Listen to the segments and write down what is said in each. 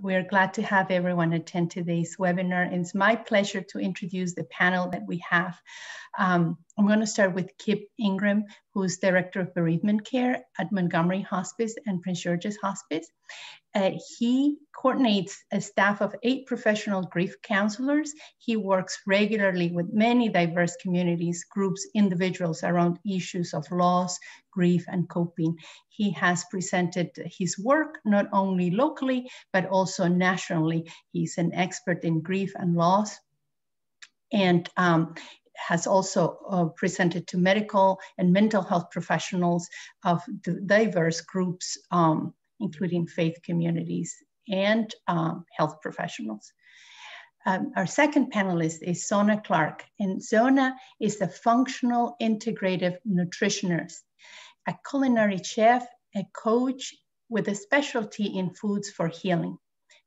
we're glad to have everyone attend today's webinar. And it's my pleasure to introduce the panel that we have. I'm going to start with Kip Ingram, who's Director of Bereavement Care at Montgomery Hospice and Prince George's Hospice. He coordinates a staff of 8 professional grief counselors. He works regularly with many diverse communities, groups, individuals around issues of loss, grief, and coping. He has presented his work not only locally, but also nationally. He's an expert in grief and loss, and has also presented to medical and mental health professionals of diverse groups, including faith communities and health professionals. Our second panelist is Zona Clark, and Zona is a functional integrative nutritionist, a culinary chef, a coach with a specialty in foods for healing.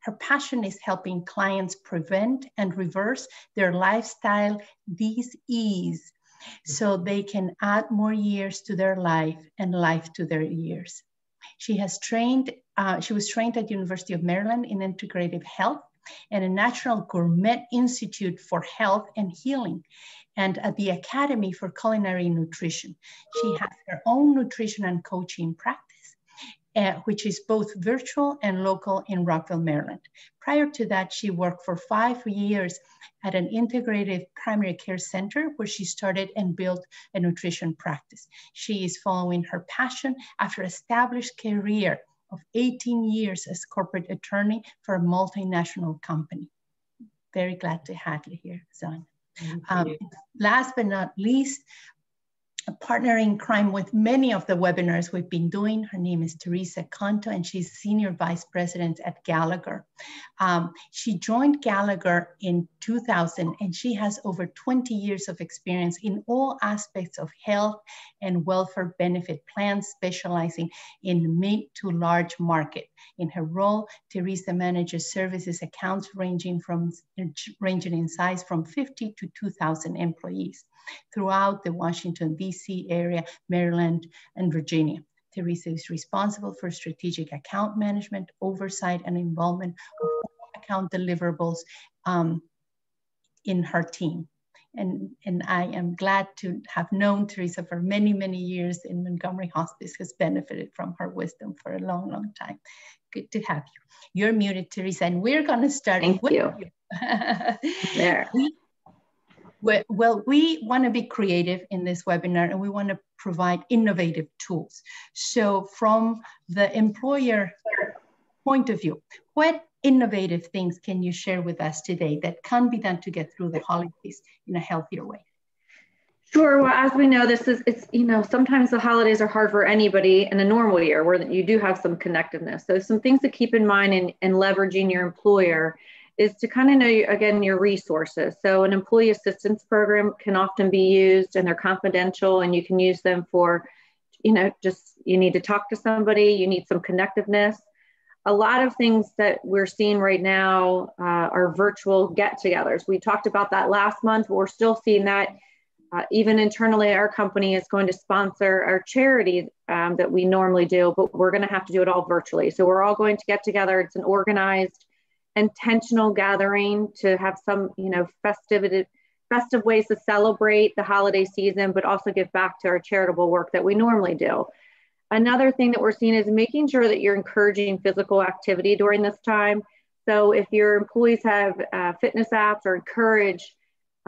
Her passion is helping clients prevent and reverse their lifestyle disease so they can add more years to their life and life to their years. She was trained at University of Maryland in integrative health and a National Gourmet Institute for Health and Healing, and at the Academy for Culinary Nutrition. She has her own nutrition and coaching practice, which is both virtual and local in Rockville, Maryland. Prior to that, she worked for 5 years at an integrated primary care center where she started and built a nutrition practice. She is following her passion after an established career of 18 years as corporate attorney for a multinational company. Very glad to have you here, Zona. Last but not least, a partner in crime with many of the webinars we've been doing. Her name is Teresa Canto, and she's Senior Vice President at Gallagher. She joined Gallagher in 2000, and she has over 20 years of experience in all aspects of health and welfare benefit plans, specializing in mid to large market. In her role, Teresa manages services accounts ranging in size from 50 to 2,000 employees throughout the Washington, D.C. area, Maryland, and Virginia. Teresa is responsible for strategic account management, oversight, and involvement of account deliverables in her team. And I am glad to have known Teresa for many, many years in Montgomery Hospice, has benefited from her wisdom for a long, long time. Good to have you. You're muted, Teresa, and we're going to start with you. There. Well, we want to be creative in this webinar, and we want to provide innovative tools. So from the employer point of view, what innovative things can you share with us today that can be done to get through the holidays in a healthier way? Sure. Well, as we know, sometimes the holidays are hard for anybody in a normal year where you do have some connectedness. So some things to keep in mind in leveraging your employer is to kind of know, again, your resources. So an employee assistance program can often be used, and they're confidential, and you can use them for, you need to talk to somebody, you need some connectiveness. A lot of things that we're seeing right now are virtual get-togethers. We talked about that last month, but we're still seeing that even internally. Our company is going to sponsor our charity that we normally do, but we're going to have to do it all virtually. So we're all going to get together. It's an organized, intentional gathering to have some, festive ways to celebrate the holiday season, but also give back to our charitable work that we normally do. Another thing that we're seeing is making sure that you're encouraging physical activity during this time. So if your employees have fitness apps or encourage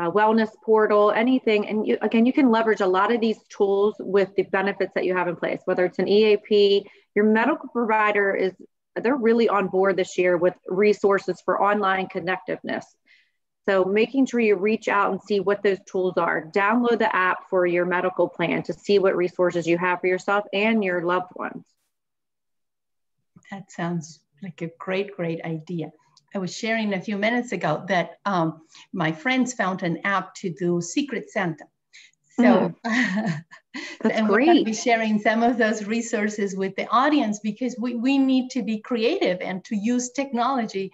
wellness portal, anything, and you can leverage a lot of these tools with the benefits that you have in place, whether it's an EAP, your medical provider they're really on board this year with resources for online connectiveness. So making sure you reach out and see what those tools are. Download the app for your medical plan to see what resources you have for yourself and your loved ones. That sounds like a great, great idea. I was sharing a few minutes ago that my friends found an app to do Secret Santa. So That's and great. we're going to be sharing some of those resources with the audience, because we need to be creative and to use technology.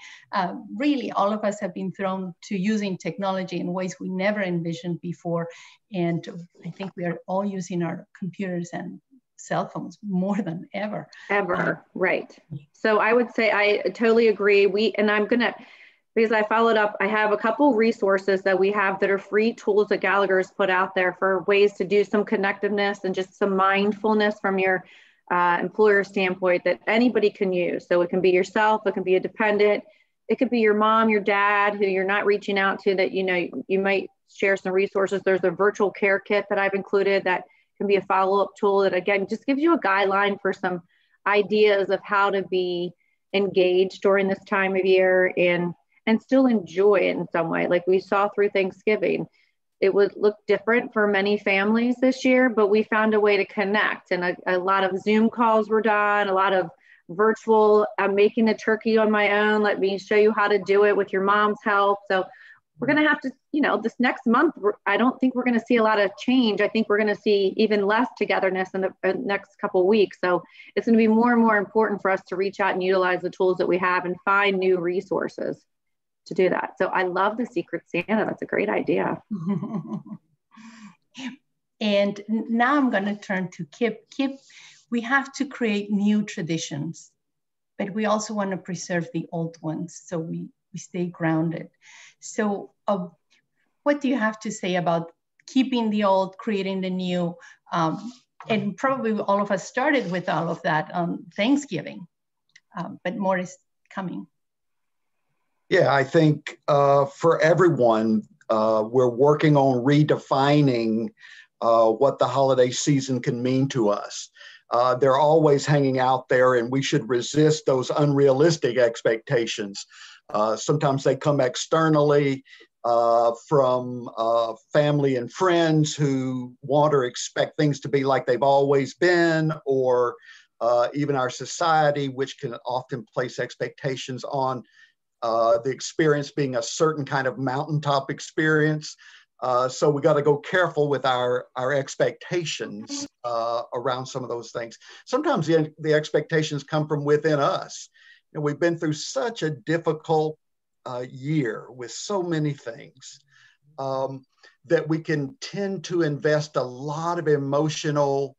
Really, all of us have been thrown to using technology in ways we never envisioned before. And I think we are all using our computers and cell phones more than ever. Ever, right. So I would say I totally agree. Because I followed up, I have a couple resources that we have that are free tools that Gallagher's put out there for ways to do some connectiveness and just some mindfulness from your employer standpoint that anybody can use. So it can be yourself, it can be a dependent, it could be your mom, your dad, who you're not reaching out to, that you might share some resources. There's a virtual care kit that I've included that can be a follow-up tool that, again, just gives you a guideline for some ideas of how to be engaged during this time of year and still enjoy it in some way. Like we saw through Thanksgiving, it would look different for many families this year, but we found a way to connect, and a lot of Zoom calls were done, a lot of virtual, I'm making the turkey on my own, let me show you how to do it with your mom's help. So we're going to have to, this next month, I don't think we're going to see a lot of change. I think we're going to see even less togetherness in the next couple of weeks. So it's going to be more and more important for us to reach out and utilize the tools that we have and find new resources to do that. So I love the Secret Santa. That's a great idea. And now I'm going to turn to Kip. Kip, we have to create new traditions, but we also want to preserve the old ones so we stay grounded. So what do you have to say about keeping the old, creating the new? And probably all of us started with all of that on Thanksgiving, but more is coming. Yeah, I think for everyone, we're working on redefining what the holiday season can mean to us. They're always hanging out there, and we should resist those unrealistic expectations. Sometimes they come externally from family and friends who want or expect things to be like they've always been, or even our society, which can often place expectations on the experience being a certain kind of mountaintop experience. So we got to go careful with our expectations around some of those things. Sometimes the expectations come from within us. We've been through such a difficult year with so many things that we can tend to invest a lot of emotional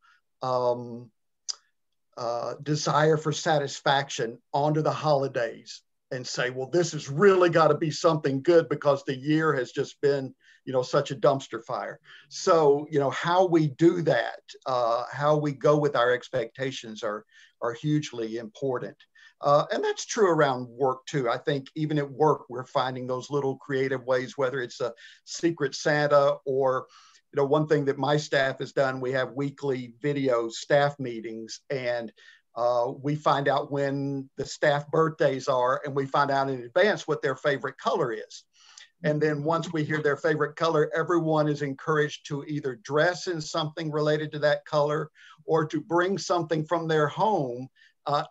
desire for satisfaction onto the holidays and say, well, this has really got to be something good because the year has just been, such a dumpster fire. So, how we do that, how we go with our expectations are hugely important. And that's true around work too. I think even at work, we're finding those little creative ways, whether it's a Secret Santa or, one thing that my staff has done, we have weekly video staff meetings, and we find out when the staff birthdays are, and we find out in advance what their favorite color is. And then once we hear their favorite color, everyone is encouraged to either dress in something related to that color or to bring something from their home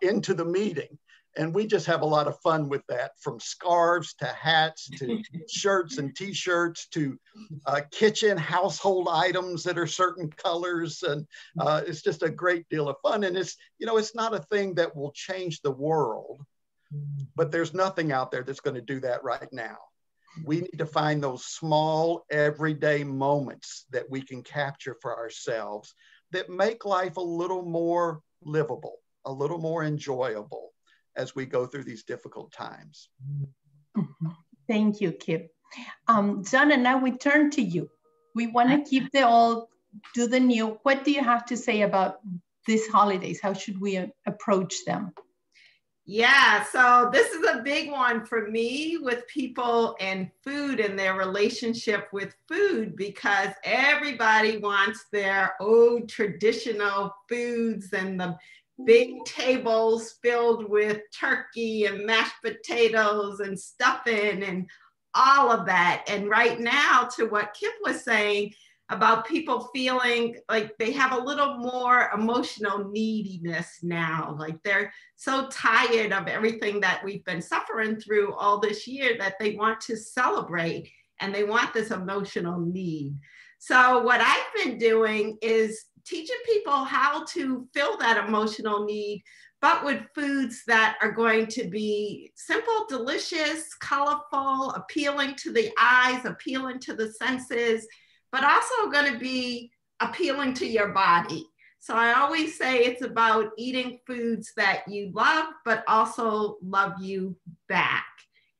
into the meeting. And we just have a lot of fun with that, from scarves to hats to shirts and t-shirts to kitchen household items that are certain colors. And it's just a great deal of fun. And it's not a thing that will change the world, but there's nothing out there that's going to do that right now. We need to find those small everyday moments that we can capture for ourselves that make life a little more livable, a little more enjoyable as we go through these difficult times. Thank you, Kip. Donna, now we turn to you. We want to keep the old, do the new. What do you have to say about these holidays? How should we approach them? Yeah, so this is a big one for me with people and food and their relationship with food, because everybody wants their old traditional foods and the big tables filled with turkey and mashed potatoes and stuffing and all of that. And right now, to what Kip was saying about people feeling like they have a little more emotional neediness now, like they're so tired of everything that we've been suffering through all this year that they want to celebrate and they want this emotional need. So what I've been doing is teaching people how to fill that emotional need, but with foods that are going to be simple, delicious, colorful, appealing to the eyes, appealing to the senses, but also going to be appealing to your body. So I always say it's about eating foods that you love, but also love you back.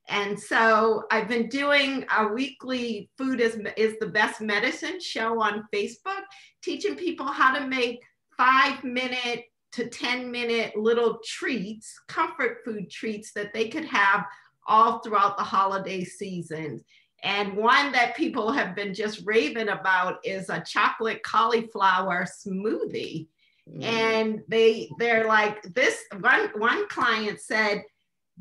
And so I've been doing a weekly Food is the Best Medicine show on Facebook, teaching people how to make 5-minute to 10-minute little treats, comfort food treats that they could have all throughout the holiday season. And one that people have been just raving about is a chocolate cauliflower smoothie. And they're like, this one client said,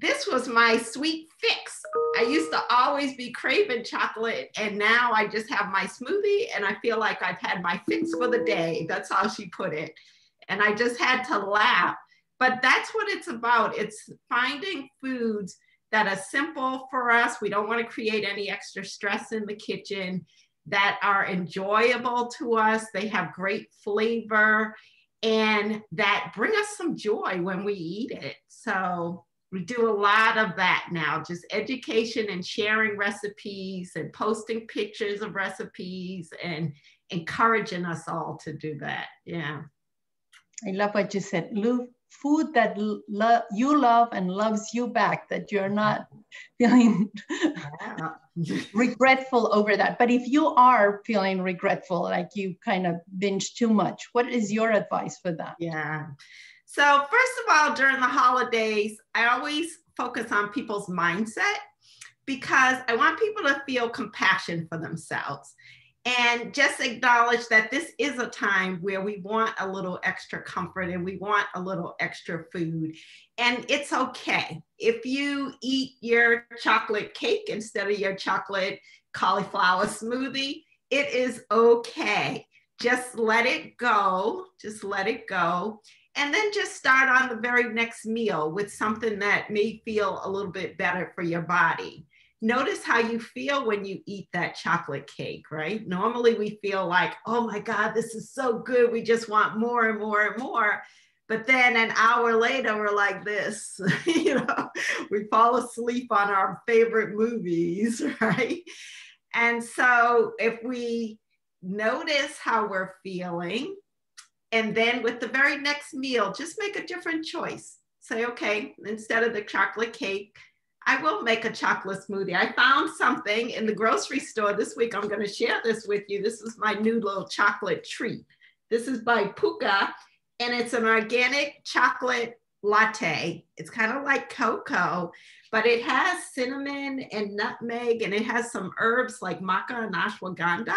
this was my sweet fix. I used to always be craving chocolate, and now I just have my smoothie and I feel like I've had my fix for the day. That's how she put it. And I just had to laugh. But that's what it's about. It's finding foods that are simple for us. We don't want to create any extra stress in the kitchen, that are enjoyable to us. They have great flavor and that bring us some joy when we eat it. So we do a lot of that now, just education and sharing recipes and posting pictures of recipes and encouraging us all to do that. Yeah. I love what you said. Food that you love and loves you back, that you're not feeling regretful over that. But if you are feeling regretful, like you kind of binge too much, what is your advice for that? Yeah. So first of all, during the holidays, I always focus on people's mindset because I want people to feel compassion for themselves and just acknowledge that this is a time where we want a little extra comfort and we want a little extra food. And it's okay. If you eat your chocolate cake instead of your chocolate cauliflower smoothie, it is okay. Just let it go. Just let it go. And then just start on the very next meal with something that may feel a little bit better for your body. Notice how you feel when you eat that chocolate cake, right? Normally we feel like, oh my God, this is so good. We just want more and more and more. But then an hour later, we're like this, you know, we fall asleep on our favorite movies, right? And so if we notice how we're feeling, and then with the very next meal, just make a different choice. Say, okay, instead of the chocolate cake, I will make a chocolate smoothie. I found something in the grocery store this week. I'm going to share this with you. This is my new little chocolate treat. This is by Puka, and it's an organic chocolate latte. It's kind of like cocoa, but it has cinnamon and nutmeg, and it has some herbs like maca and ashwagandha.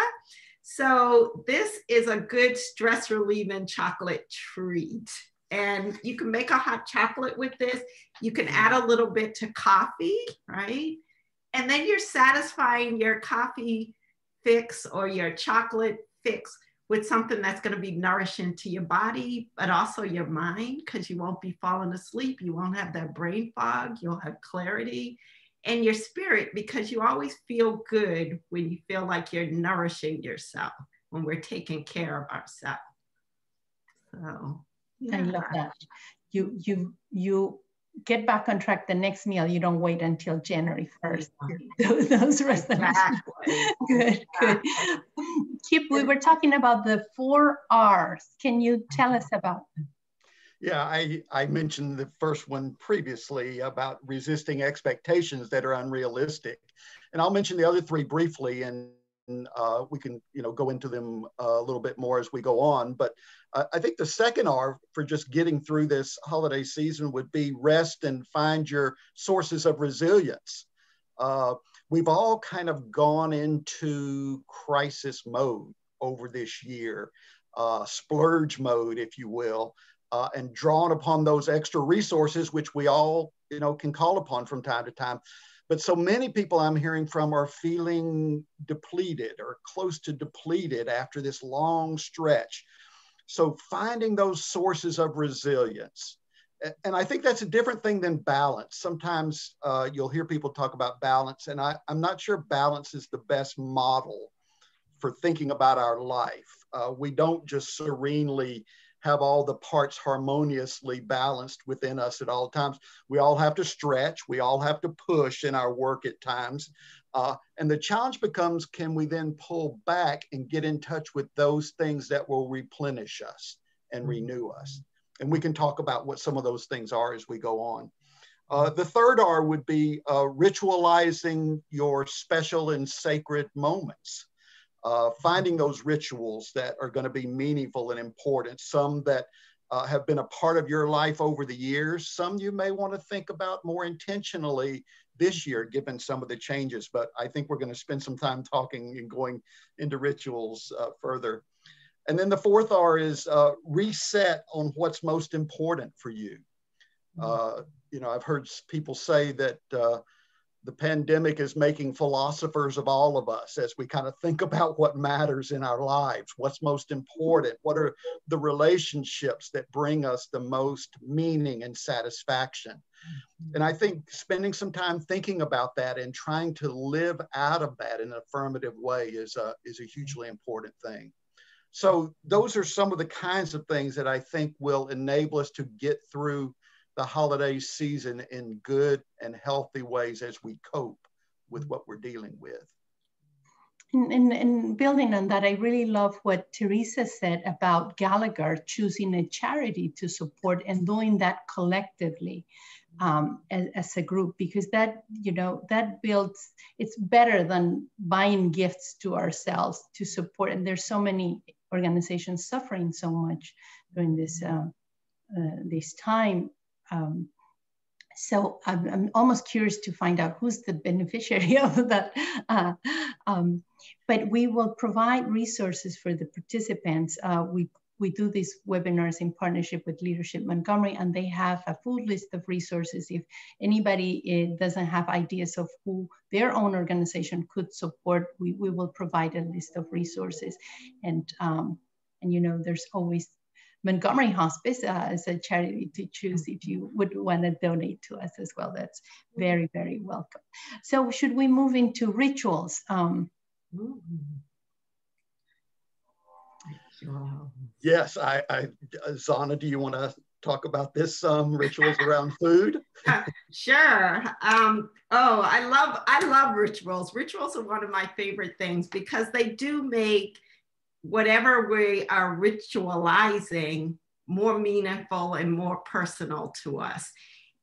So this is a good stress relieving chocolate treat. And you can make a hot chocolate with this. You can add a little bit to coffee, right? And then you're satisfying your coffee fix or your chocolate fix with something that's going to be nourishing to your body, but also your mind, because you won't be falling asleep. You won't have that brain fog. You'll have clarity. And your spirit, because you always feel good when you feel like you're nourishing yourself, when we're taking care of ourselves. So yeah. I love that. You get back on track the next meal. You don't wait until January 1st. Those resolutions. Good. Kip, we were talking about the 4 R's. Can you tell us about them? Yeah, I mentioned the first one previously about resisting expectations that are unrealistic. And I'll mention the other 3 briefly, and we can go into them a little bit more as we go on. But I think the second R for just getting through this holiday season would be rest and find your sources of resilience. We've all kind of gone into crisis mode over this year, splurge mode, if you will. And drawn upon those extra resources, which we all, can call upon from time to time. But so many people I'm hearing from are feeling depleted or close to depleted after this long stretch. So finding those sources of resilience. And I think that's a different thing than balance. Sometimes you'll hear people talk about balance, and I'm not sure balance is the best model for thinking about our life. We don't just serenely have all the parts harmoniously balanced within us at all times. We all have to stretch. We all have to push in our work at times. And the challenge becomes, can we then pull back and get in touch with those things that will replenish us and renew us. And we can talk about what some of those things are as we go on. The third R would be ritualizing your special and sacred moments. Finding those rituals that are going to be meaningful and important, some that have been a part of your life over the years, some you may want to think about more intentionally this year, given some of the changes, but I think we're going to spend some time talking and going into rituals further. And then the fourth R is reset on what's most important for you. You know, I've heard people say that the pandemic is making philosophers of all of us as we kind of think about what matters in our lives, what's most important, what are the relationships that bring us the most meaning and satisfaction. And I think spending some time thinking about that and trying to live out of that in an affirmative way is a hugely important thing. So those are some of the kinds of things that I think will enable us to get through the holiday season in good and healthy ways as we cope with what we're dealing with. And building on that, I really love what Teresa said about Gallagher choosing a charity to support and doing that collectively as a group, because that, you know, that builds, it's better than buying gifts to ourselves to support. And there's so many organizations suffering so much during this, this time. So I'm almost curious to find out who's the beneficiary of that. But we will provide resources for the participants. We do these webinars in partnership with Leadership Montgomery, and they have a full list of resources. If anybody doesn't have ideas of who their own organization could support, we will provide a list of resources. And you know, there's always Montgomery Hospice as a charity to choose if you would want to donate to us as well. That's very, very welcome. So should we move into rituals? Yes, Zana, do you want to talk about this, rituals around food? Sure. Oh, I love rituals. Rituals are one of my favorite things because they do make whatever we are ritualizing more meaningful and more personal to us.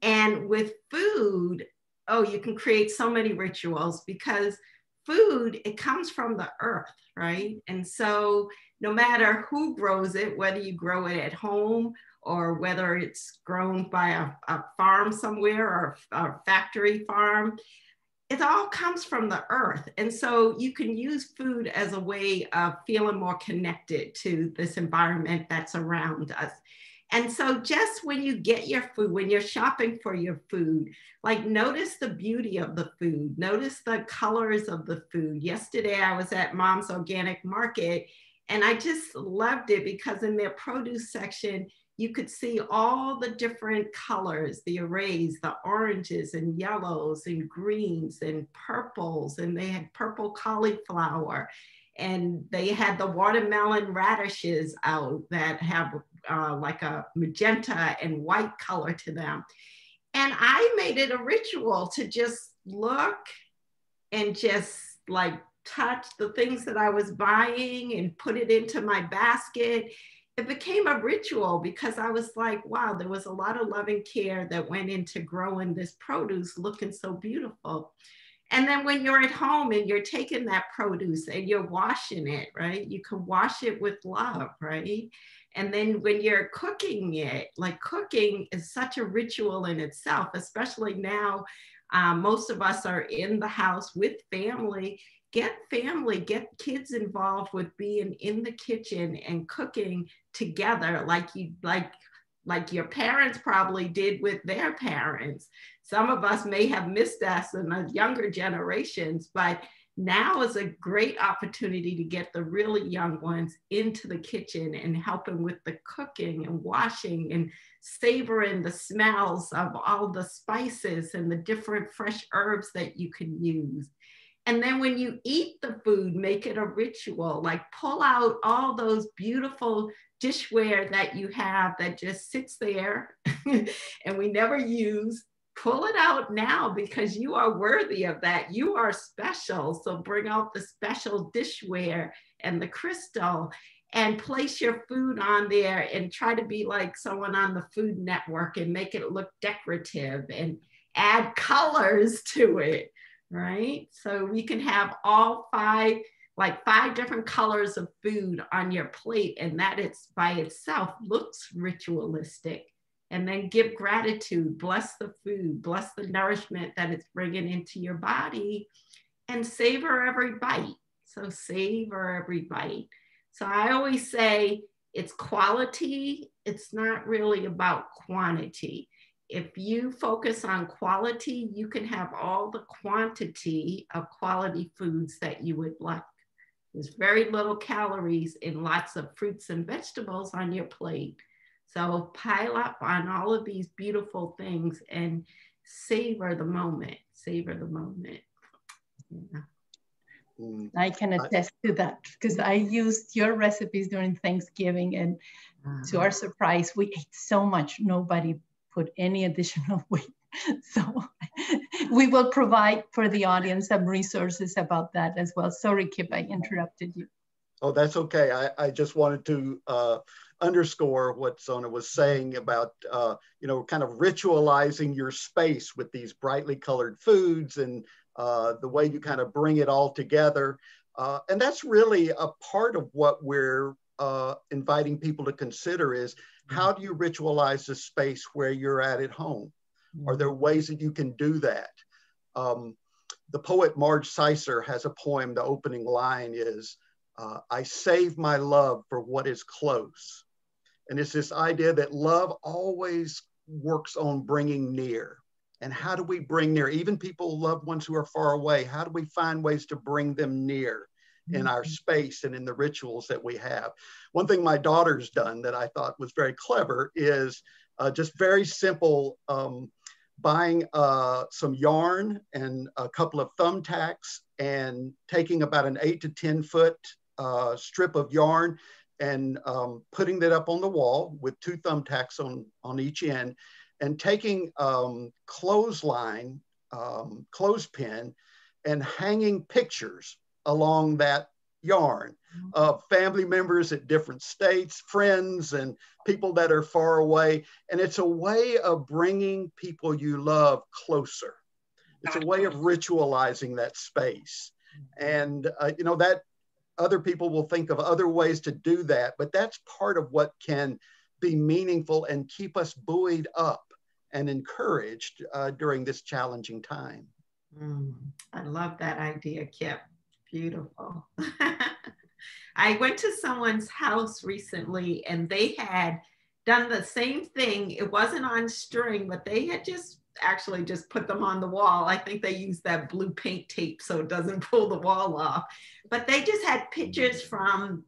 And with food, oh, you can create so many rituals because food, it comes from the earth, right? And so no matter who grows it, whether you grow it at home or whether it's grown by a farm somewhere or a factory farm, it all comes from the earth. And so you can use food as a way of feeling more connected to this environment that's around us. And so just when you get your food, when you're shopping for your food, like notice the beauty of the food, notice the colors of the food. Yesterday I was at Mom's Organic Market and I just loved it because in their produce section, you could see all the different colors, the arrays, the oranges and yellows and greens and purples, and they had purple cauliflower, and they had the watermelon radishes out that have like a magenta and white color to them. And I made it a ritual to just look and just like touch the things that I was buying and put it into my basket. It became a ritual because I was like, wow, there was a lot of loving care that went into growing this produce looking so beautiful. And then when you're at home and you're taking that produce and you're washing it, right? You can wash it with love, right? And then when you're cooking it, like cooking is such a ritual in itself, especially now, most of us are in the house with family. Get kids involved with being in the kitchen and cooking together like your parents probably did with their parents. Some of us may have missed us in the younger generations, but now is a great opportunity to get the really young ones into the kitchen and helping with the cooking and washing and savoring the smells of all the spices and the different fresh herbs that you can use. And then when you eat the food, make it a ritual, like pull out all those beautiful dishware that you have that just sits there and we never use. Pull it out now because you are worthy of that. You are special. So bring out the special dishware and the crystal and place your food on there and try to be like someone on the Food Network and make it look decorative and add colors to it, right? So we can have all five different colors of food on your plate, and that it's by itself looks ritualistic. And then give gratitude, bless the food, bless the nourishment that it's bringing into your body, and savor every bite. So savor every bite. So I always say it's quality. It's not really about quantity. If you focus on quality, you can have all the quantity of quality foods that you would like. There's very little calories in lots of fruits and vegetables on your plate. So pile up on all of these beautiful things and savor the moment. Savor the moment. Yeah. I can attest to that because I used your recipes during Thanksgiving, and to our surprise, we ate so much, nobody put any additional weight. So we will provide for the audience some resources about that as well. Sorry, Kip, I interrupted you. Oh, that's okay. I just wanted to underscore what Zona was saying about, kind of ritualizing your space with these brightly colored foods and the way you kind of bring it all together. And that's really a part of what we're inviting people to consider is, how do you ritualize the space where you're at home? Are there ways that you can do that? The poet Marge Sicer has a poem, the opening line is, I save my love for what is close. And it's this idea that love always works on bringing near. And how do we bring near, even people, loved ones who are far away, how do we find ways to bring them near in our space and in the rituals that we have? One thing my daughter's done that I thought was very clever is just very simple, buying some yarn and a couple of thumbtacks and taking about an 8 to 10 foot strip of yarn and putting that up on the wall with 2 thumbtacks on each end, and taking clothespin and hanging pictures along that yarn of family members at different states, friends, and people that are far away. And it's a way of bringing people you love closer. It's a way of ritualizing that space. And, that other people will think of other ways to do that, but that's part of what can be meaningful and keep us buoyed up and encouraged during this challenging time. I love that idea, Kip. Beautiful. I went to someone's house recently and they had done the same thing. It wasn't on string, but they had just put them on the wall. I think they used that blue paint tape so it doesn't pull the wall off. But they just had pictures from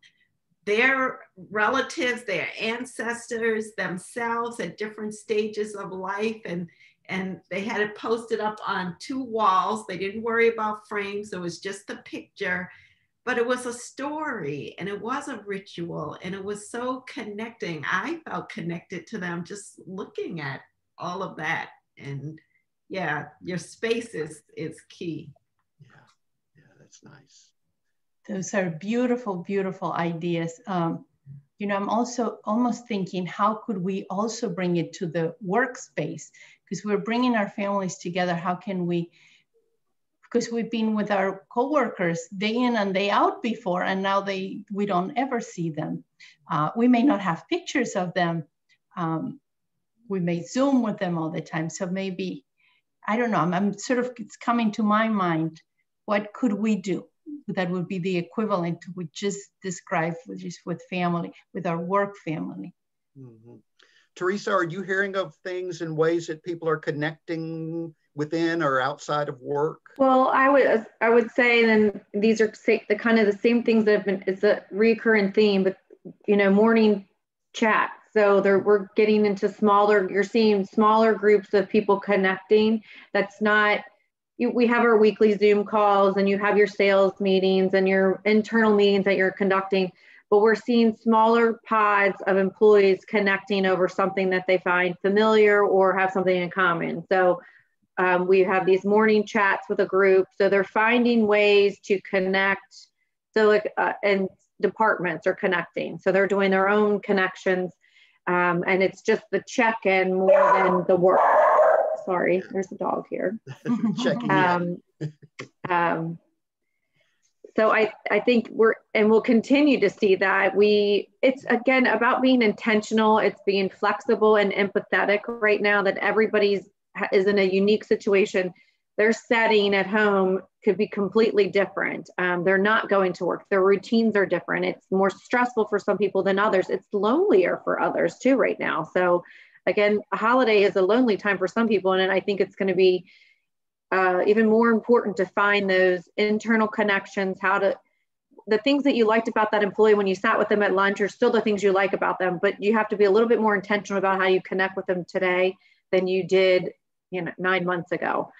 their relatives, their ancestors, themselves at different stages of life. And they had it posted up on 2 walls. They didn't worry about frames. It was just the picture, but it was a story and it was a ritual and it was so connecting. I felt connected to them just looking at all of that. And yeah, your space is key. Yeah, that's nice. Those are beautiful, beautiful ideas. I'm also almost thinking, how could we also bring it to the workspace? Because we're bringing our families together. How can we, because we've been with our coworkers day in and day out before, and now we don't ever see them. We may not have pictures of them. We may Zoom with them all the time. So maybe, I don't know, it's coming to my mind, what could we do that would be the equivalent to what we just described, just with family, with our work family? Mm-hmm. Teresa, are you hearing of things and ways that people are connecting within or outside of work? Well, I would say then these are the kind of the same things that have been, it's a recurring theme, but morning chat. So we're getting into you're seeing smaller groups of people connecting. That's not, we have our weekly Zoom calls and you have your sales meetings and your internal meetings that you're conducting, but we're seeing smaller pods of employees connecting over something that they find familiar or have something in common. So we have these morning chats with a group. So they're finding ways to connect. So and departments are connecting. So they're doing their own connections. And it's just the check-in more than the work. Sorry, there's a dog here. Checking in. So I think we'll continue to see that. It's again about being intentional. It's being flexible and empathetic right now, that everybody's is in a unique situation. Their setting at home could be completely different. They're not going to work. Their routines are different. It's more stressful for some people than others. It's lonelier for others too right now. So again, a holiday is a lonely time for some people. And I think it's going to be even more important to find those internal connections, the things that you liked about that employee when you sat with them at lunch are still the things you like about them, but you have to be a little bit more intentional about how you connect with them today than you did 9 months ago.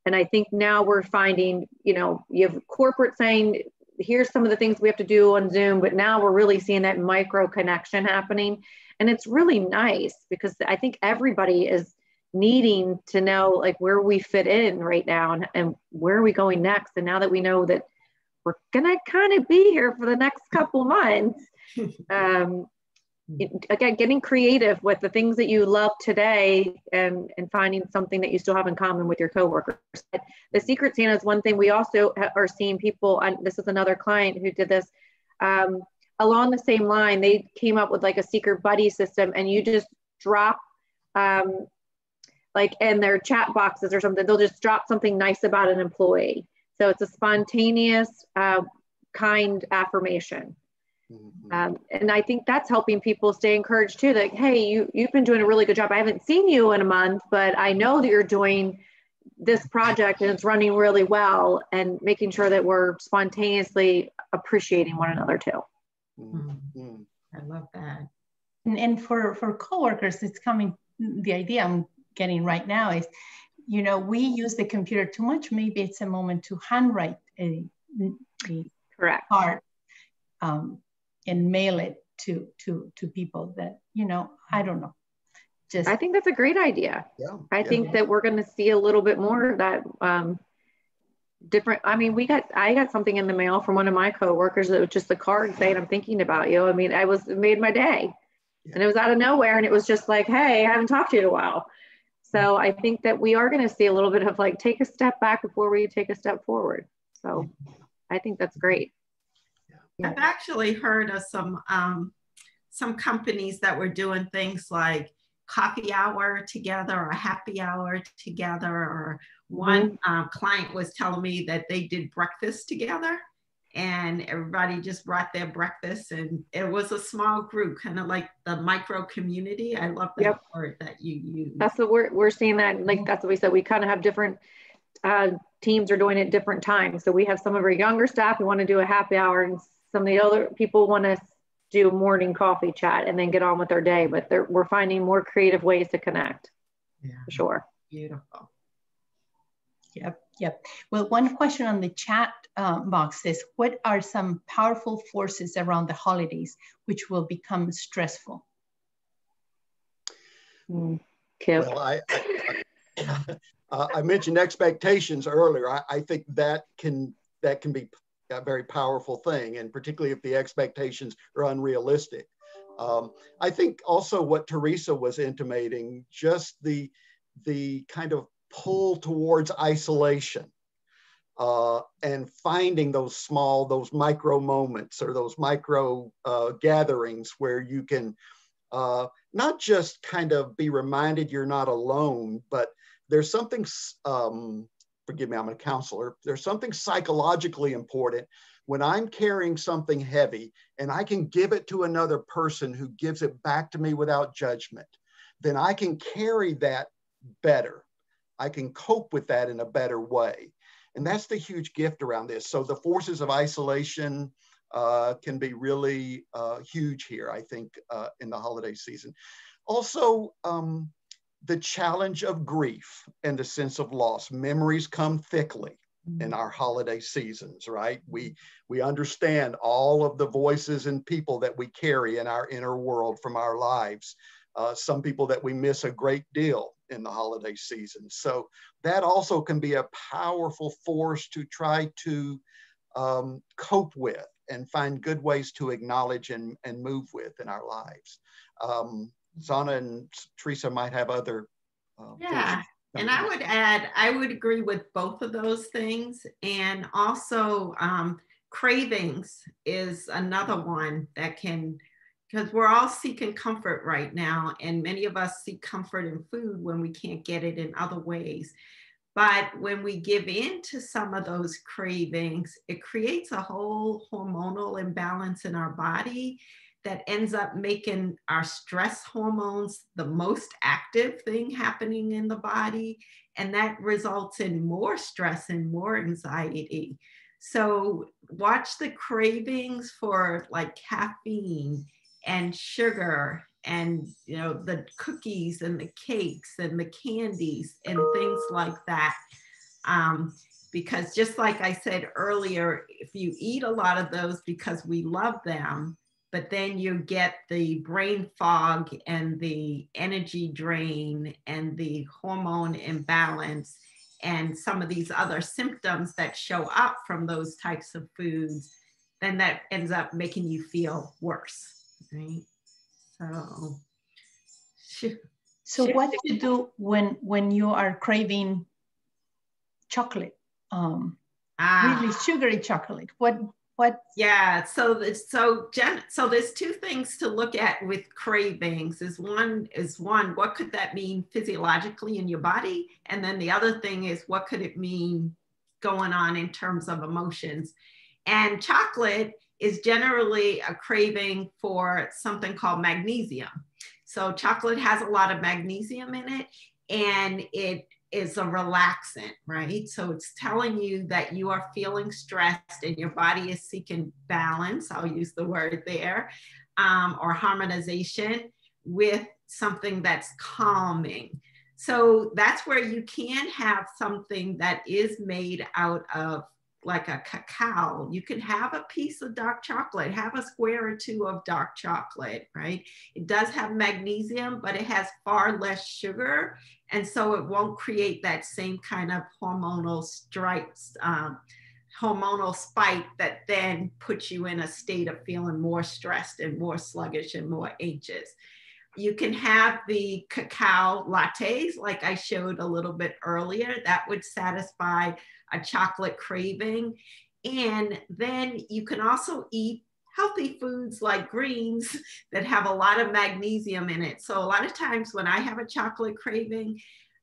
And I think now we're finding, you have corporate saying, here's some of the things we have to do on Zoom, but now we're really seeing that micro connection happening. And it's really nice because I think everybody is needing to know like where we fit in right now and where are we going next. And now that we know that we're gonna kind of be here for the next couple months, again, getting creative with the things that you love today and finding something that you still have in common with your coworkers. The Secret Santa is one thing we also are seeing people, and this is another client who did this, along the same line. They came up with like a secret buddy system, and you just drop like in their chat boxes or something, they'll just drop something nice about an employee. So it's a spontaneous, kind affirmation. And I think that's helping people stay encouraged too, that, hey, you've been doing a really good job. I haven't seen you in a month, but I know that you're doing this project and it's running really well, and making sure that we're spontaneously appreciating one another too. Mm-hmm. I love that. And for coworkers, it's coming, the idea I'm getting right now is, we use the computer too much. Maybe it's a moment to handwrite a correct card and mail it to people that, I don't know. I think that's a great idea. Yeah. I think that we're going to see a little bit more of that different. I mean, I got something in the mail from one of my coworkers that was just a card saying, I'm thinking about you. I mean, it made my day. Yeah. And it was out of nowhere. And it was just like, hey, I haven't talked to you in a while. So I think that we are going to see a little bit of like, take a step back before we take a step forward. So I think that's great. I've actually heard of some companies that were doing things like coffee hour together or happy hour together, or one client was telling me that they did breakfast together and everybody just brought their breakfast, and it was a small group, kind of like the micro community. I love that word that you use. That's what we're seeing that, like, that's what we said. We kind of have different teams are doing it at different times. So we have some of our younger staff who want to do a happy hour, and some of the other people want to do morning coffee chat and then get on with their day. But we're finding more creative ways to connect. Yeah, for sure. Beautiful. Yep. Well, one question on the chat box says, what are some powerful forces around the holidays which will become stressful? Kip. Well, I mentioned expectations earlier. I think that can be a very powerful thing, and particularly if the expectations are unrealistic. I think also what Teresa was intimating, just the kind of pull towards isolation and finding those micro moments or those micro gatherings where you can not just kind of be reminded you're not alone, but there's something, forgive me, I'm a counselor, there's something psychologically important when I'm carrying something heavy and I can give it to another person who gives it back to me without judgment, then I can carry that better. I can cope with that in a better way. And that's the huge gift around this. So the forces of isolation can be really huge here, I think, in the holiday season. Also, the challenge of grief and the sense of loss. Memories come thickly in our holiday seasons, right? We understand all of the voices and people that we carry in our inner world from our lives. Some people that we miss a great deal in the holiday season. So that also can be a powerful force to try to cope with and find good ways to acknowledge and move with in our lives. Zana and Teresa might have other yeah. And I would add, I would agree with both of those things. And also cravings is another one that can, because we're all seeking comfort right now. And many of us seek comfort in food when we can't get it in other ways. But when we give in to some of those cravings, it creates a whole hormonal imbalance in our body that ends up making our stress hormones the most active thing happening in the body. And that results in more stress and more anxiety. So watch the cravings for like caffeine and sugar and, you know, the cookies and the cakes and the candies and things like that. Because just like I said earlier, if you eat a lot of those because we love them, but then you get the brain fog and the energy drain and the hormone imbalance and some of these other symptoms that show up from those types of foods, then that ends up making you feel worse, right? So what do you do when you are craving chocolate, really sugary chocolate? What? Yeah, so there's two things to look at with cravings. One, what could that mean physiologically in your body? And then the other thing is, what could it mean going on in terms of emotions? And chocolate is generally a craving for something called magnesium. So chocolate has a lot of magnesium in it, and it is a relaxant, right? So it's telling you that you are feeling stressed and your body is seeking balance, I'll use the word there, or harmonization with something that's calming. So that's where you can have something that is made out of like a cacao. You can have a piece of dark chocolate, have a square or two of dark chocolate, right? It does have magnesium, but it has far less sugar. And so it won't create that same kind of hormonal spike that then puts you in a state of feeling more stressed and more sluggish and more anxious. You can have the cacao lattes, like I showed a little bit earlier, that would satisfy a chocolate craving. And then you can also eat healthy foods like greens that have a lot of magnesium in it. So a lot of times when I have a chocolate craving,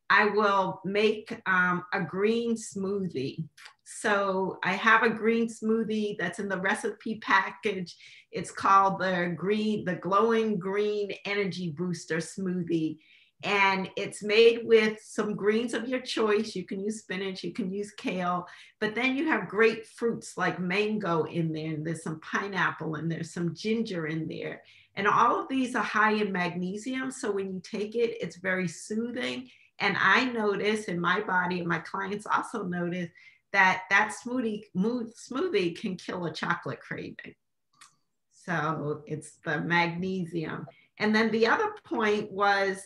I will make a green smoothie. So I have a green smoothie that's in the recipe package. It's called the Glowing Green Energy Booster Smoothie. And it's made with some greens of your choice. You can use spinach, you can use kale, but then you have great fruits like mango in there, and there's some pineapple, and there's some ginger in there. And all of these are high in magnesium. So when you take it, it's very soothing. And I notice in my body, and my clients also notice, that smoothie can kill a chocolate craving. So it's the magnesium. And then the other point was,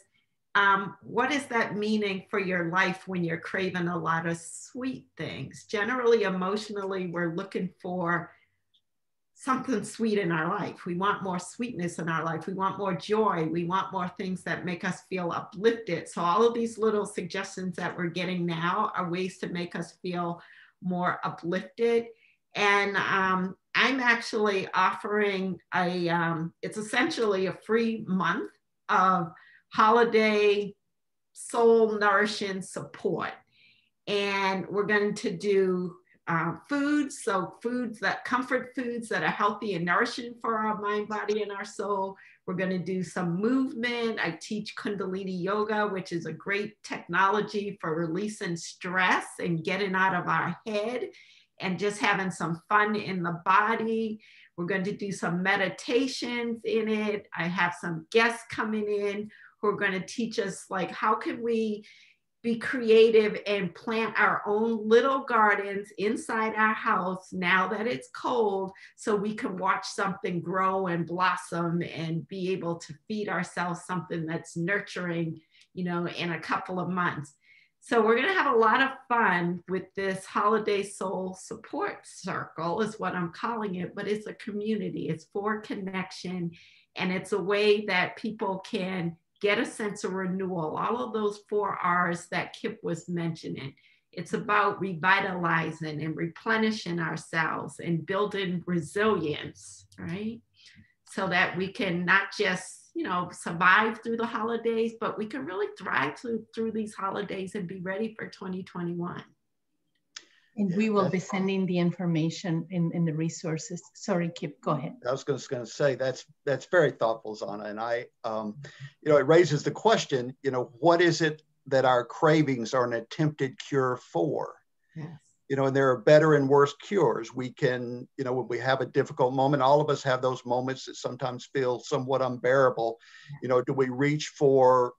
what is that meaning for your life when you're craving a lot of sweet things? Generally, emotionally, we're looking for something sweet in our life. We want more sweetness in our life. We want more joy. We want more things that make us feel uplifted. So all of these little suggestions that we're getting now are ways to make us feel more uplifted. And I'm actually offering it's essentially a free month of holiday soul nourishing support. And we're going to do foods, so comfort foods that are healthy and nourishing for our mind, body, and our soul. We're going to do some movement. I teach Kundalini Yoga, which is a great technology for releasing stress and getting out of our head and just having some fun in the body. We're going to do some meditations in it. I have some guests coming in who are going to teach us, like, how can we be creative and plant our own little gardens inside our house now that it's cold, so we can watch something grow and blossom and be able to feed ourselves something that's nurturing, in a couple of months. So we're going to have a lot of fun with this Holiday Soul Support Circle is what I'm calling it, but it's a community. It's for connection, and it's a way that people can get a sense of renewal. All of those 4 R's that Kip was mentioning. It's about revitalizing and replenishing ourselves and building resilience, right? So that we can not just survive through the holidays, but we can really thrive through these holidays and be ready for 2021. And we will be sending the information in the resources. Sorry, Kip, go ahead. I was going to say that's very thoughtful, Zana, and I, it raises the question, what is it that our cravings are an attempted cure for? Yes. And there are better and worse cures. We can, when we have a difficult moment, all of us have those moments that sometimes feel somewhat unbearable. Do we reach for,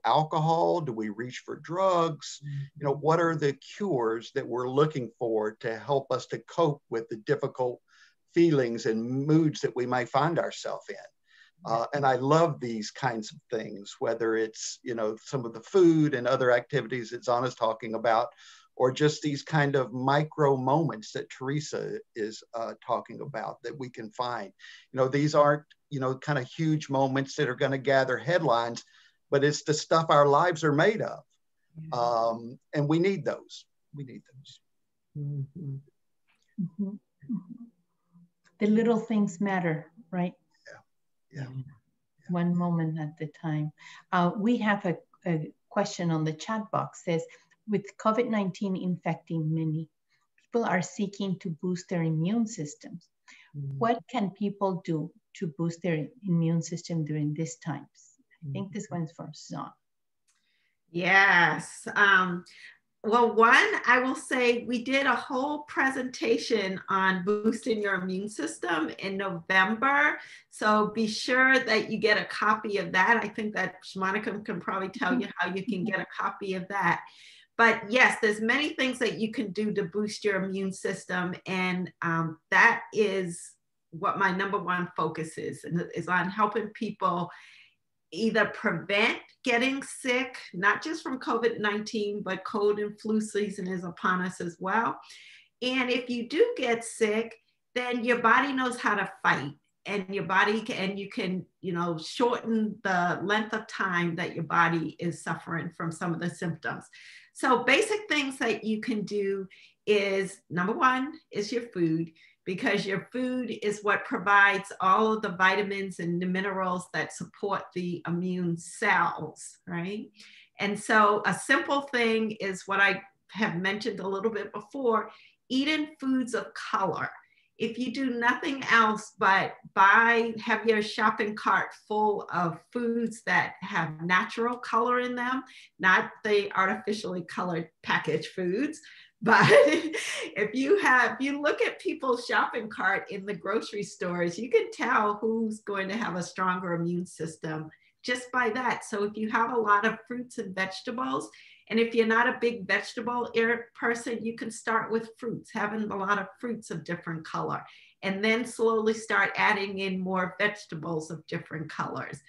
alcohol? Do we reach for drugs? What are the cures that we're looking for to help us to cope with the difficult feelings and moods that we might find ourselves in? And I love these kinds of things, whether it's, some of the food and other activities that Zana's talking about, or just these kind of micro moments that Teresa is talking about that we can find. These aren't, kind of huge moments that are going to gather headlines, but it's the stuff our lives are made of. And we need those. We need those. Mm-hmm. Mm-hmm. The little things matter, right? Yeah. One moment at a time. We have a question on the chat box. Says, with COVID-19 infecting many, people are seeking to boost their immune systems. What can people do to boost their immune system during these times? I think this one's for Zana. Yes. Well, one, I will say we did a whole presentation on boosting your immune system in November. So be sure that you get a copy of that. I think that Monica can probably tell you how you can get a copy of that. But yes, there's many things that you can do to boost your immune system. And that is what my number one focus is on helping people either prevent getting sick, not just from COVID-19, but cold and flu season is upon us as well. And if you do get sick, then your body knows how to fight, and your body can, you can, shorten the length of time that your body is suffering from some of the symptoms. So basic things that you can do is, number one is your food, because your food is what provides all of the vitamins and the minerals that support the immune cells, right? And so a simple thing is what I have mentioned a little bit before, eating foods of color. If you do nothing else but have your shopping cart full of foods that have natural color in them, not the artificially colored packaged foods, but if you look at people's shopping cart in the grocery stores, you can tell who's going to have a stronger immune system just by that. So if you have a lot of fruits and vegetables, and if you're not a big vegetable person, you can start with fruits, having a lot of fruits of different color, and then slowly start adding in more vegetables of different colors.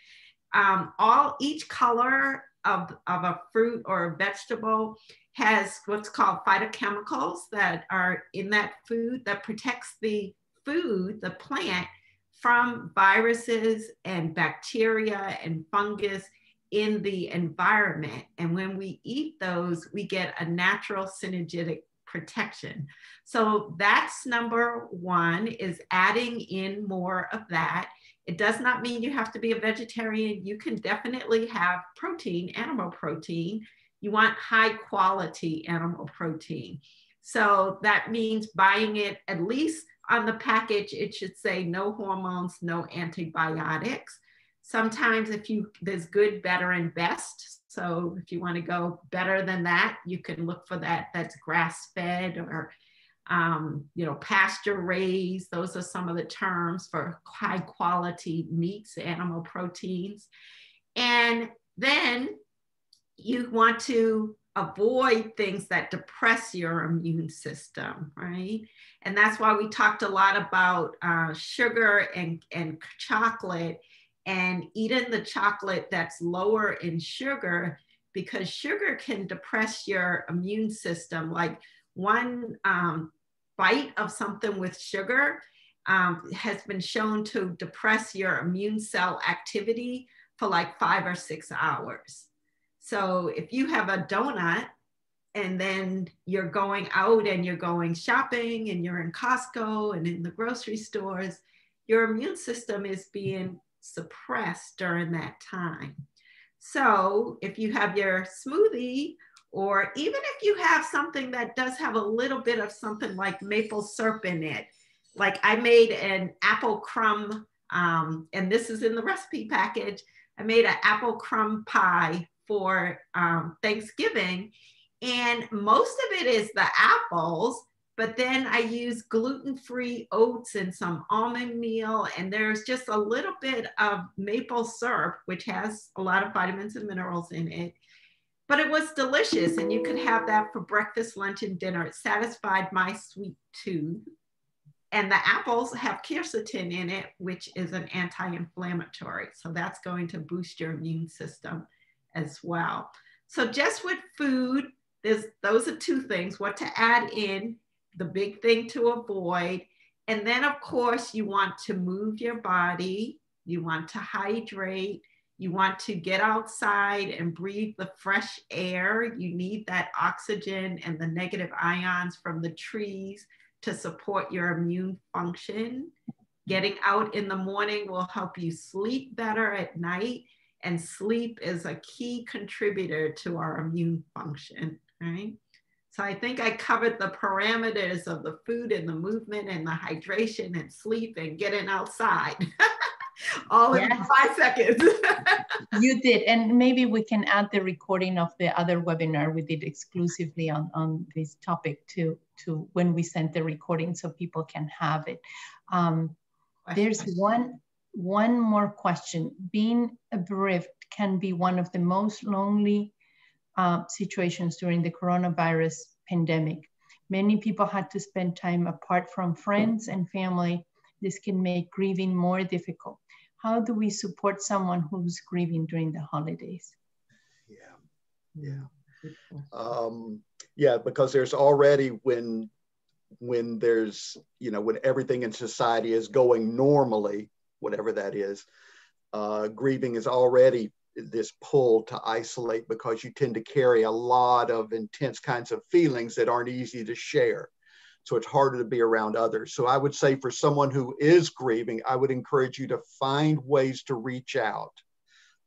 Each color of a fruit or a vegetable has what's called phytochemicals that are in that food that protects the food, the plant, from viruses and bacteria and fungus in the environment. And when we eat those, we get a natural synergetic protection. So that's number one, is adding in more of that. It does not mean you have to be a vegetarian. You can definitely have protein, animal protein. You want high quality animal protein. So that means buying it, at least on the package, it should say no hormones, no antibiotics. Sometimes there's good, better, and best. So if you want to go better than that, you can look for that. That's grass-fed or pasture raised. Those are some of the terms for high quality meats, animal proteins. And then you want to avoid things that depress your immune system, right? And that's why we talked a lot about sugar and chocolate, and eating the chocolate that's lower in sugar because sugar can depress your immune system. Like one bite of something with sugar has been shown to depress your immune cell activity for like 5 or 6 hours. So if you have a donut and then you're going out and you're going shopping and you're in Costco and in the grocery stores, your immune system is being suppressed during that time. So if you have your smoothie, or even if you have something that does have a little bit of something like maple syrup in it, like I made an apple crumb, and this is in the recipe package. I made an apple crumb pie for Thanksgiving, and most of it is the apples, but then I use gluten-free oats and some almond meal, and there's just a little bit of maple syrup, which has a lot of vitamins and minerals in it. But it was delicious, and you could have that for breakfast, lunch, and dinner. It satisfied my sweet tooth. And the apples have quercetin in it, which is an anti-inflammatory. So that's going to boost your immune system as well. So just with food, those are two things: what to add in, the big thing to avoid. And then of course you want to move your body, you want to hydrate, you want to get outside and breathe the fresh air. You need that oxygen and the negative ions from the trees to support your immune function. Getting out in the morning will help you sleep better at night, and sleep is a key contributor to our immune function, right? So I think I covered the parameters of the food and the movement and the hydration and sleep and getting outside all in 5 seconds. You did, and maybe we can add the recording of the other webinar we did exclusively on this topic to when we send the recording so people can have it. There's one more question. Being bereaved can be one of the most lonely situations during the coronavirus pandemic. Many people had to spend time apart from friends and family. This can make grieving more difficult. How do we support someone who's grieving during the holidays? Yeah, because there's already when there's, when everything in society is going normally, whatever that is, grieving is already this pull to isolate, because you tend to carry a lot of intense kinds of feelings that aren't easy to share. So it's harder to be around others. So I would say for someone who is grieving, I would encourage you to find ways to reach out,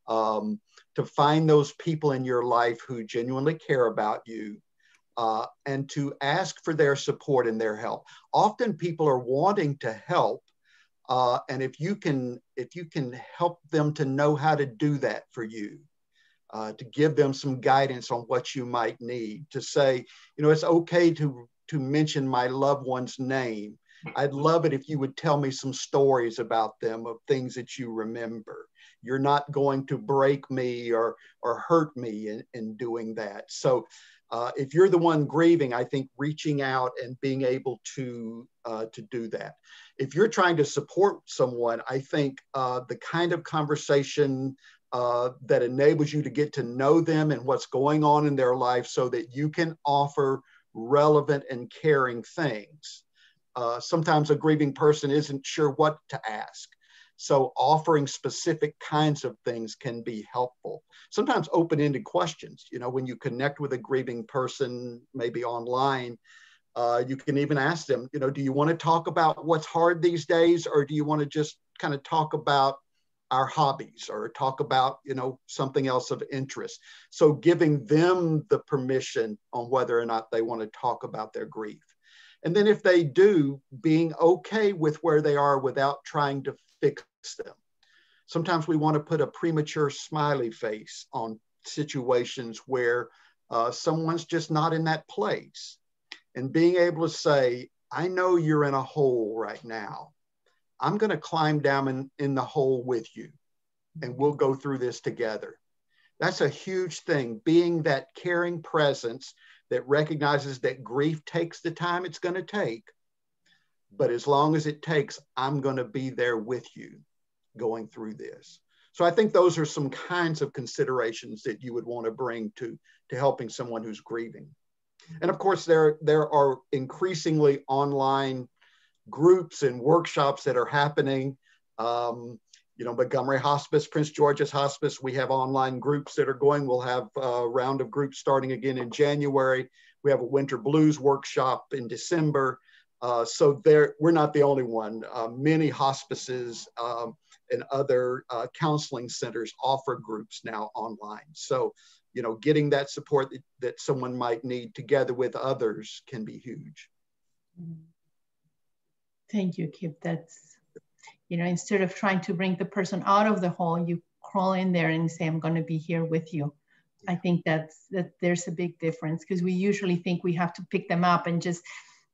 to find those people in your life who genuinely care about you, and to ask for their support and their help. Often people are wanting to help, and if you can help them to know how to do that for you, to give them some guidance on what you might need, to say, it's okay to mention my loved one's name. I'd love it if you would tell me some stories about them, of things that you remember. You're not going to break me or hurt me in doing that. So if you're the one grieving, I think reaching out and being able to do that. If you're trying to support someone, I think the kind of conversation that enables you to get to know them and what's going on in their life so that you can offer relevant and caring things. Sometimes a grieving person isn't sure what to ask. So offering specific kinds of things can be helpful. Sometimes open-ended questions. When you connect with a grieving person, maybe online, you can even ask them, do you want to talk about what's hard these days, or do you want to just kind of talk about our hobbies, or talk about, something else of interest? So giving them the permission on whether or not they want to talk about their grief. And then if they do, being okay with where they are without trying to fix them. Sometimes we want to put a premature smiley face on situations where someone's just not in that place. And being able to say, I know you're in a hole right now. I'm going to climb down in the hole with you, and we'll go through this together. That's a huge thing, being that caring presence that recognizes that grief takes the time it's going to take, but as long as it takes, I'm going to be there with you going through this. So I think those are some kinds of considerations that you would want to bring to helping someone who's grieving. And of course, there are increasingly online groups and workshops that are happening. You know, Montgomery Hospice, Prince George's Hospice, we have online groups that are going. We'll have a round of groups starting again in January. We have a winter blues workshop in December. So we're not the only one. Many hospices and other counseling centers offer groups now online. So, you know, getting that support that someone might need together with others can be huge. Thank you, Kip. That's, you know, instead of trying to bring the person out of the hole, you crawl in there and say, I'm going to be here with you. I think that there's a big difference, because we usually think we have to pick them up and just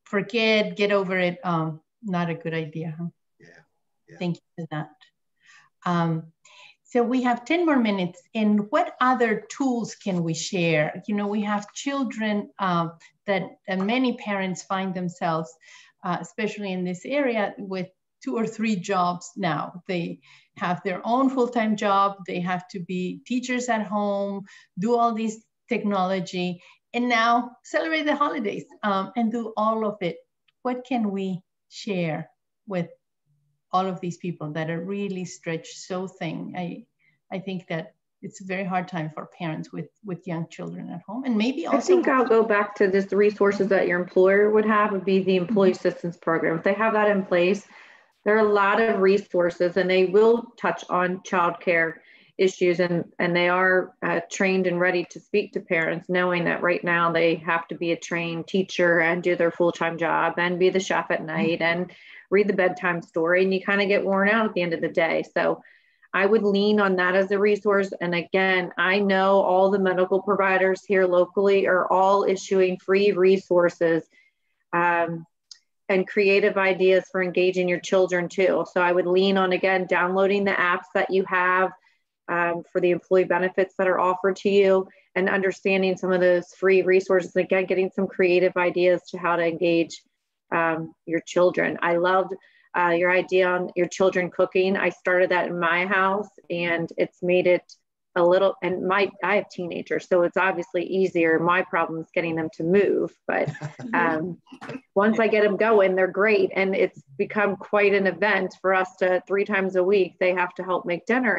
forget, get over it. Not a good idea. Huh? Yeah. Thank you for that. So we have 10 more minutes. And what other tools can we share? You know, we have children that many parents find themselves, especially in this area, with 2 or 3 jobs now. They have their own full-time job. They have to be teachers at home, do all these technology, and now celebrate the holidays and do all of it. What can we share with all of these people that are really stretched so thin? I think that it's a very hard time for parents with young children at home, and maybe also— I think I'll go back to just the resources that your employer would have would be the employee assistance program. If they have that in place, there are a lot of resources, and they will touch on childcare issues, and they are trained and ready to speak to parents, knowing that right now they have to be a trained teacher and do their full-time job and be the chef at night and read the bedtime story, and you kind of get worn out at the end of the day. So I would lean on that as a resource. And again, I know all the medical providers here locally are all issuing free resources and creative ideas for engaging your children too. So I would lean on, again, downloading the apps that you have for the employee benefits that are offered to you, and understanding some of those free resources. Again, getting some creative ideas to how to engage your children. I loved your idea on your children cooking. I started that in my house, and it's made it a little, and I have teenagers, so it's obviously easier. My problem is getting them to move, but once I get them going, they're great. And it's become quite an event for us to 3 times a week, they have to help make dinner.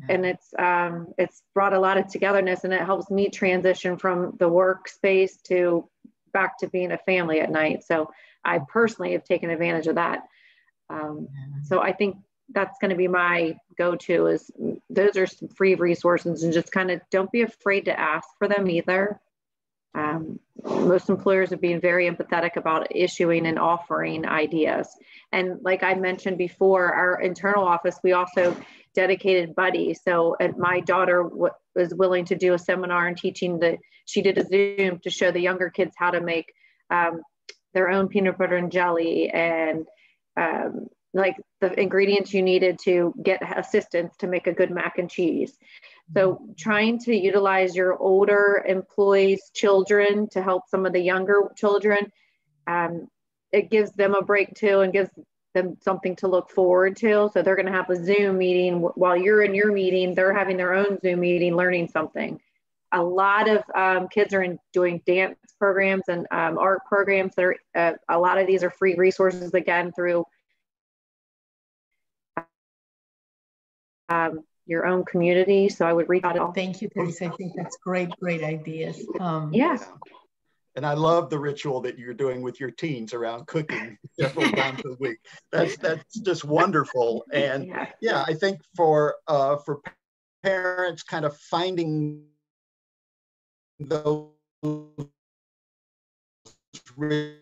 And it's brought a lot of togetherness, and it helps me transition from the workspace to back to being a family at night. So I personally have taken advantage of that. So I think that's going to be my go-to, is those are some free resources, and just kind of don't be afraid to ask for them either. Most employers are being very empathetic about issuing and offering ideas. And like I mentioned before, our internal office, we also dedicated buddies. So my daughter was willing to do a seminar and she did a Zoom to show the younger kids how to make their own peanut butter and jelly, and like the ingredients you needed to get assistance to make a good mac and cheese. So trying to utilize your older employees' children to help some of the younger children, it gives them a break too, and gives them something to look forward to. So they're going to have a Zoom meeting while you're in your meeting, they're having their own Zoom meeting, learning something. A lot of kids are doing dance programs and art programs. A lot of these are free resources, again, through your own community. So I would reach out. Thank you, Teresa. I think that's great ideas. Yeah. And I love the ritual that you're doing with your teens around cooking several times a week. That's just wonderful. And yeah, I think for parents, kind of finding those rituals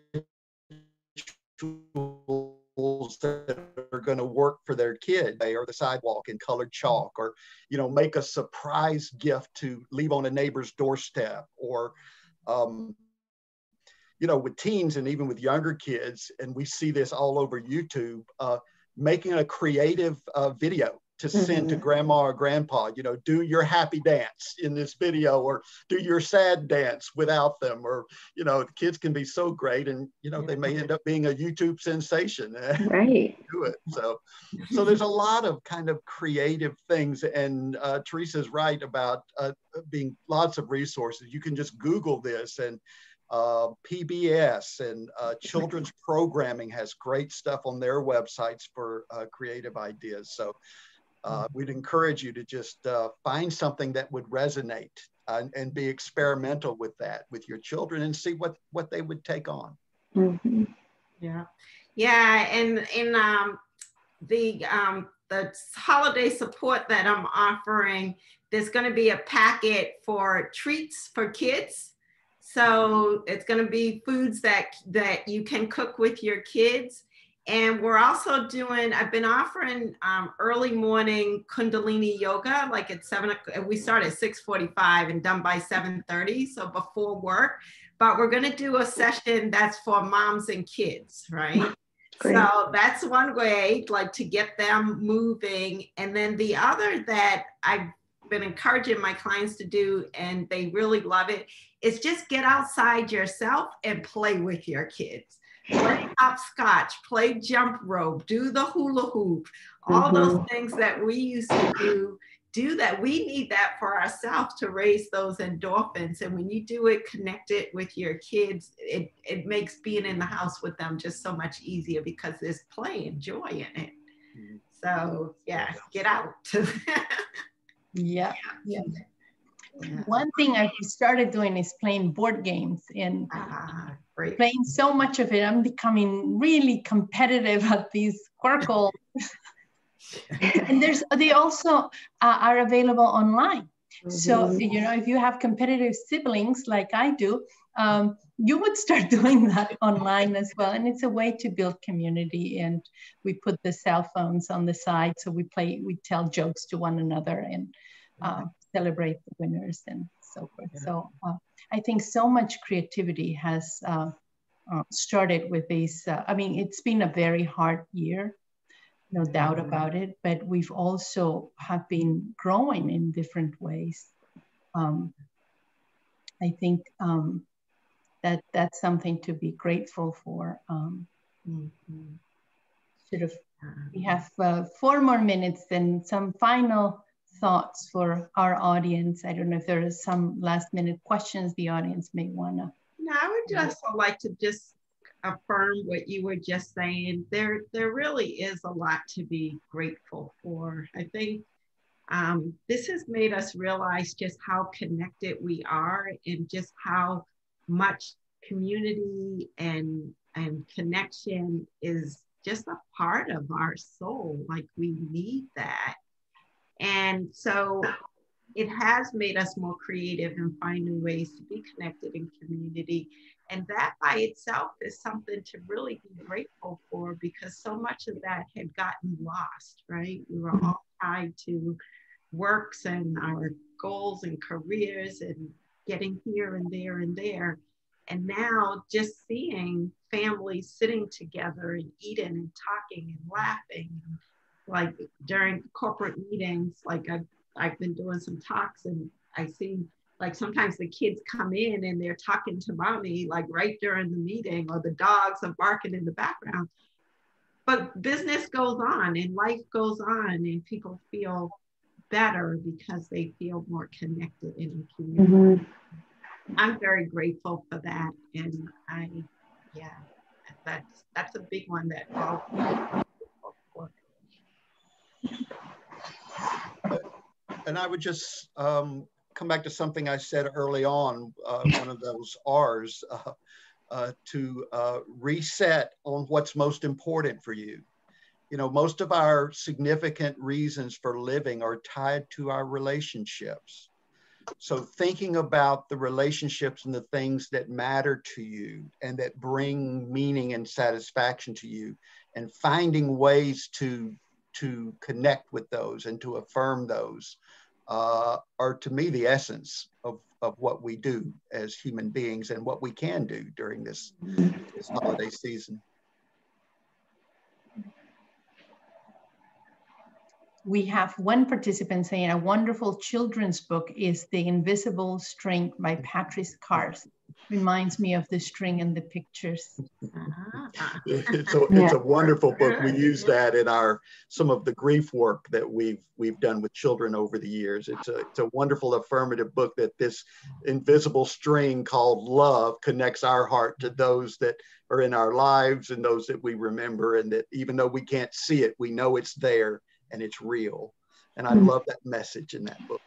that are going to work for their kid, or the sidewalk in colored chalk, or make a surprise gift to leave on a neighbor's doorstep, or with teens and even with younger kids, and we see this all over YouTube, making a creative video to send to grandma or grandpa, you know, do your happy dance in this video, or do your sad dance without them, or, you know, the kids can be so great, and, you know, they may end up being a YouTube sensation. Right. Do it. So there's a lot of kind of creative things, and Teresa's right about being lots of resources. You can just Google this, and PBS and children's programming has great stuff on their websites for creative ideas. So we'd encourage you to just find something that would resonate and be experimental with that with your children, and see what they would take on. Mm-hmm. Yeah, and in the holiday support that I'm offering, there's going to be a packet for treats for kids. So it's going to be foods that you can cook with your kids. And we're also doing, I've been offering early morning Kundalini yoga, like at 7 o'clock. We start at 6:45 and done by 7:30, so before work. But we're going to do a session that's for moms and kids, right? Great. So that's one way, like, to get them moving. And then the other that I've been encouraging my clients to do, and they really love it, is just get outside yourself and play with your kids. Play hopscotch, play jump rope, do the hula hoop, all those things that we used to do that. We need that for ourselves to raise those endorphins. And when you do it, connect it with your kids, it makes being in the house with them just so much easier, because there's play and joy in it. So yeah, get out. Yeah. One thing I started doing is playing board games, and playing so much of it, I'm becoming really competitive at these Quirkle. And they also are available online. So, you know, if you have competitive siblings like I do, you would start doing that online as well. And it's a way to build community. And we put the cell phones on the side, so we tell jokes to one another, and celebrate the winners and so forth. So I think so much creativity has started with these. I mean, it's been a very hard year, no doubt about it, but we've also have been growing in different ways. I think that's something to be grateful for. We have 4 more minutes, and some final thoughts for our audience. I don't know if there are some last minute questions the audience may wanna. No, I would just like to just affirm what you were just saying. There really is a lot to be grateful for. I think this has made us realize just how connected we are, and just how much community and connection is just a part of our soul. Like, we need that. And so it has made us more creative in finding ways to be connected in community. And that by itself is something to really be grateful for, because so much of that had gotten lost, right? We were all tied to works and our goals and careers and getting here and there and there. And now just seeing families sitting together and eating and talking and laughing, like during corporate meetings, like I've been doing some talks, and I see, like, sometimes the kids come in and they're talking to mommy, like right during the meeting, or the dogs are barking in the background. But business goes on and life goes on, and people feel better because they feel more connected in the community. I'm very grateful for that. And that's a big one that all And I would just come back to something I said early on, one of those R's, to reset on what's most important for you. You know, most of our significant reasons for living are tied to our relationships. So thinking about the relationships and the things that matter to you and that bring meaning and satisfaction to you, and finding ways to connect with those and to affirm those are, to me, the essence of what we do as human beings and what we can do during this holiday season. we have one participant saying a wonderful children's book is The Invisible String by Patrice Cars. Reminds me of the string in the pictures. It's a wonderful book. We use that in some of the grief work that we've done with children over the years. It's a wonderful affirmative book that this invisible string called love connects our heart to those that are in our lives and those that we remember, and that even though we can't see it, we know it's there and it's real. And I love that message in that book.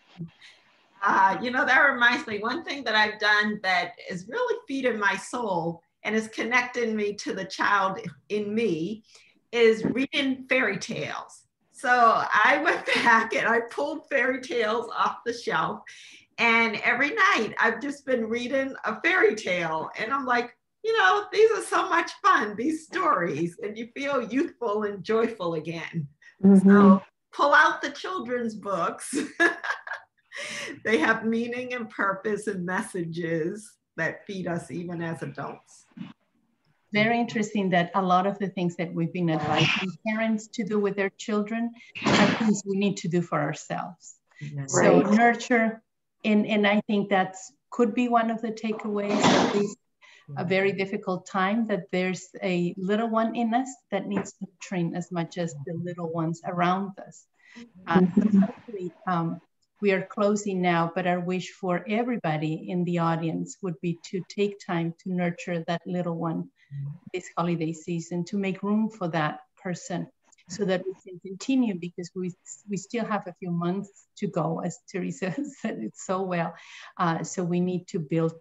You know, that reminds me, one thing that I've done that is really feeding my soul and is connecting me to the child in me is reading fairy tales. So I went back and I pulled fairy tales off the shelf, and every night I've just been reading a fairy tale, and I'm like, you know, these are so much fun, these stories, and you feel youthful and joyful again. So pull out the children's books. They have meaning and purpose and messages that feed us even as adults. Very interesting that a lot of the things that we've been advising parents to do with their children are things we need to do for ourselves. Right. So nurture, and I think that's could be one of the takeaways of this a very difficult time, that there's a little one in us that needs to train as much as the little ones around us. Hopefully, we are closing now, but our wish for everybody in the audience would be to take time to nurture that little one this holiday season, to make room for that person so that we can continue, because we still have a few months to go, as Teresa said it so well. So we need to build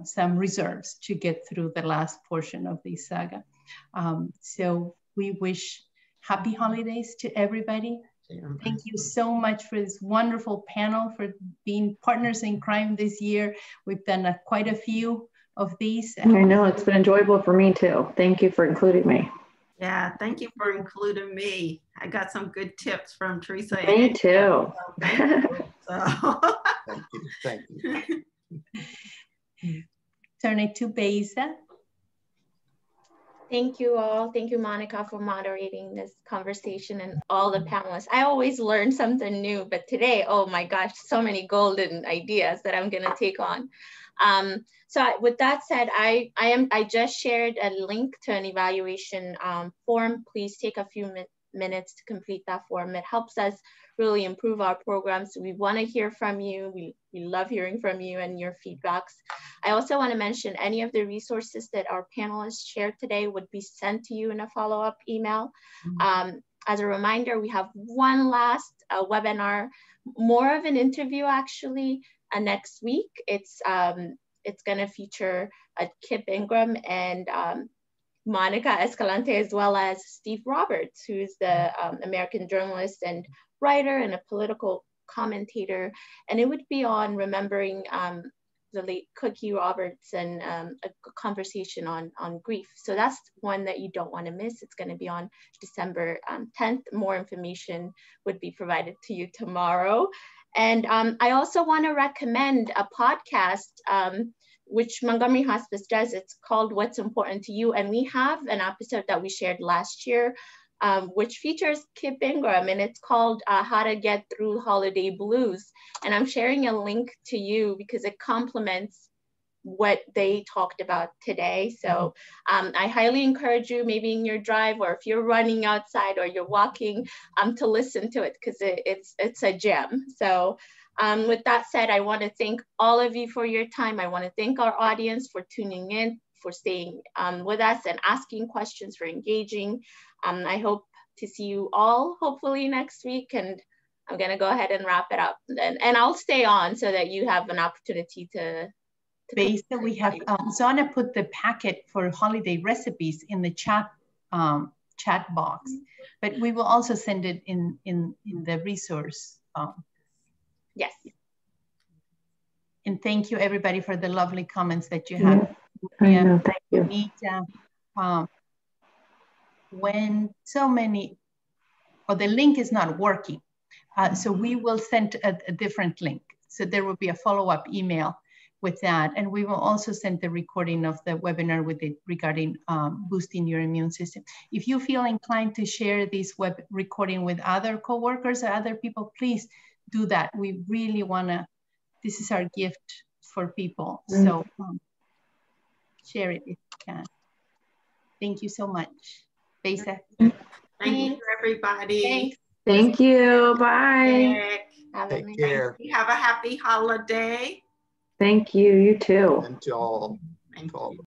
some reserves to get through the last portion of this saga. So we wish happy holidays to everybody. Thank you so much for this wonderful panel, for being partners in crime this year. We've done quite a few of these. I know, it's been enjoyable for me too. Thank you for including me. Yeah, thank you for including me. I got some good tips from Teresa. Me too. Thank you. Turn it to Beza. Thank you all. Thank you, Monica, for moderating this conversation, and all the panelists. I always learn something new, but today, oh my gosh, so many golden ideas that I'm gonna take on. So with that said, I just shared a link to an evaluation form. Please take a few minutes to complete that form. It helps us really improve our programs. We want to hear from you. We love hearing from you and your feedbacks. I also want to mention any of the resources that our panelists shared today would be sent to you in a follow-up email. As a reminder, we have one last webinar, more of an interview actually, next week. It's going to feature Kip Ingram and Monica Escalante, as well as Steve Roberts, who's the American journalist and writer and a political commentator. And it would be on remembering the late Cookie Roberts and a conversation on grief. So that's one that you don't want to miss. It's going to be on December 10th. More information would be provided to you tomorrow. And I also want to recommend a podcast which Montgomery Hospice does. It's called What's Important to You. And we have an episode that we shared last year, which features Kip Ingram, and it's called How to Get Through Holiday Blues. And I'm sharing a link to you because it complements what they talked about today. So I highly encourage you, maybe in your drive, or if you're running outside or you're walking, to listen to it, because it's a gem. So with that said, I want to thank all of you for your time. I want to thank our audience for tuning in, for staying with us and asking questions, for engaging. I hope to see you all hopefully next week, and I'm going to go ahead and wrap it up. And I'll stay on so that you have an opportunity to Beza, we have Zana put the packet for holiday recipes in the chat box, but we will also send it in the resource. Yes. And thank you everybody for the lovely comments that you have. Yeah, thank you. Anita, when so many, the link is not working. So we will send a different link. So there will be a follow-up email with that. And we will also send the recording of the webinar with it regarding boosting your immune system. If you feel inclined to share this web recording with other coworkers or other people, please do that. We really wanna, this is our gift for people. So share it if you can. Thank you so much. Besa. Thank you, everybody. Thanks. Thank you. Bye. Take care. Have a happy holiday. Thank you. You too. And to all. Thank you.